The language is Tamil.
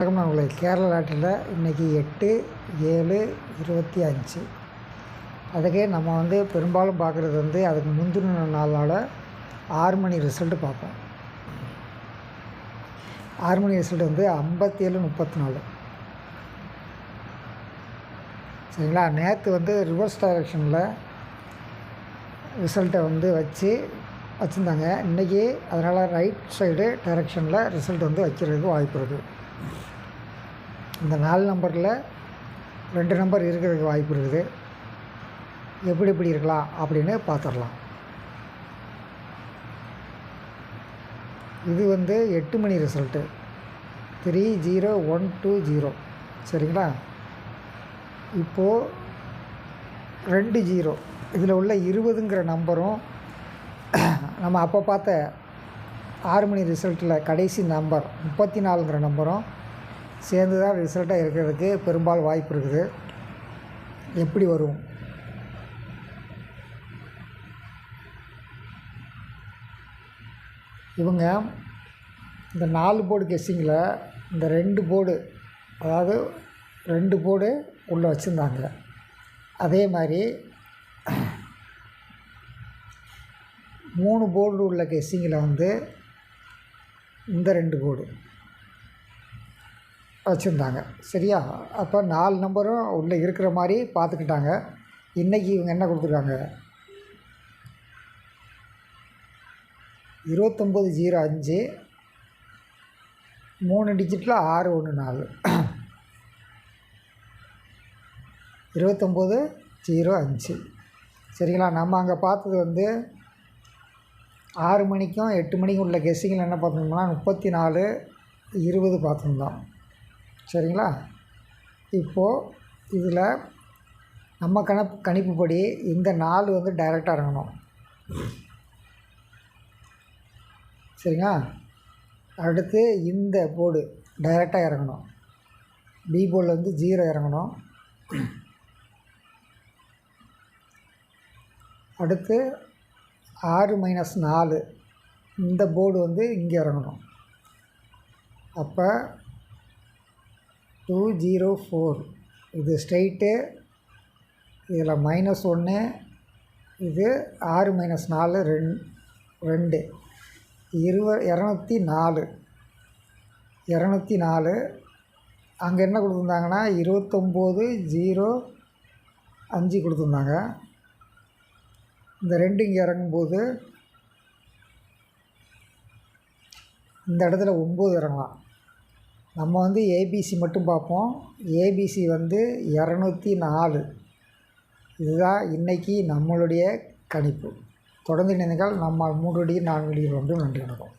வணக்கம் நண்பர்களே. கேரளா நாட்டில் இன்றைக்கி 8/7/25. அதுக்கே நம்ம பெரும்பாலும் பார்க்குறது அதுக்கு முந்தின நாளால் 6 மணி ரிசல்ட்டு பார்ப்போம். 6 மணி ரிசல்ட் 57:34. சரிங்களா? நேற்று ரிவர்ஸ் டைரெக்ஷனில் ரிசல்ட்டை வச்சுருந்தாங்க. இன்றைக்கி அதனால் ரைட் சைடு டைரெக்ஷனில் ரிசல்ட் வைக்கிறதுக்கு வாய்ப்பு இருக்குது. இந்த 4 நம்பரில் 2 நம்பர் இருக்கிறதுக்கு வாய்ப்பு இருக்குது. எப்படி இருக்கலாம் அப்படின்னு பார்த்துடலாம். இது 8 மணி ரிசல்ட்டு 30120. சரிங்களா? இப்போது 2 0 இதில் உள்ள 20ங்கிற நம்பரும் நம்ம அப்போ பார்த்த 6 மணி ரிசல்ட்டில் கடைசி நம்பர் 34ங்கிற நம்பரும் சேர்ந்து தான் ரிசல்ட்டாக இருக்கிறதுக்கு பெரும்பாலும் வாய்ப்பு இருக்குது. எப்படி வரும்? இவங்க இந்த 4 போர்டு கெஸ்ஸிங்கில் இந்த 2 போர்டு, அதாவது 2 போர்டு உள்ளே வச்சுருந்தாங்க. அதே மாதிரி 3 போர்டு உள்ள கெஸ்ஸிங்கில் இந்த 2 போர்டு வச்சுருந்தாங்க. சரியா? அப்போ 4 நம்பரும் உள்ளே இருக்கிற மாதிரி பார்த்துக்கிட்டாங்க. இன்றைக்கி இவங்க என்ன கொடுத்துருக்காங்க? 2905 3 டிஜிட்டில் 614 2905. சரிங்களா? நம்ம அங்கே பார்த்தது 6 மணிக்கும் 8 மணிக்கும் உள்ள கெஸ்ஸிங்கில் என்ன பார்த்தோம்னா 34-20 பார்த்துருந்தோம். சரிங்களா? இப்போது இதில் நம்ம கணிப்புப்படி இந்த 4 டைரெக்டாக இறங்கணும். சரிங்களா? அடுத்து இந்த போர்டு டைரெக்டாக இறங்கணும். பி போர்டில் 0 இறங்கணும். அடுத்து 6-4 இந்த போர்டு இங்கே இறங்கணும். அப்போ 204 இது ஸ்ட்ரெயிட்டு, இதில் -1, இது 6-4 2 204. அங்கே என்ன கொடுத்துருந்தாங்கன்னா 2905 கொடுத்துருந்தாங்க. இந்த 2 இங்கே இறங்கும்போது இந்த இடத்துல 9 இறங்கலாம். நம்ம ஏபிசி மட்டும் பார்ப்போம். ஏபிசி 204. இதுதான் இன்றைக்கி நம்மளுடைய கணிப்பு. தொடர்ந்து இணைந்தால் நம்ம 3 4 நன்றி வணக்கம்.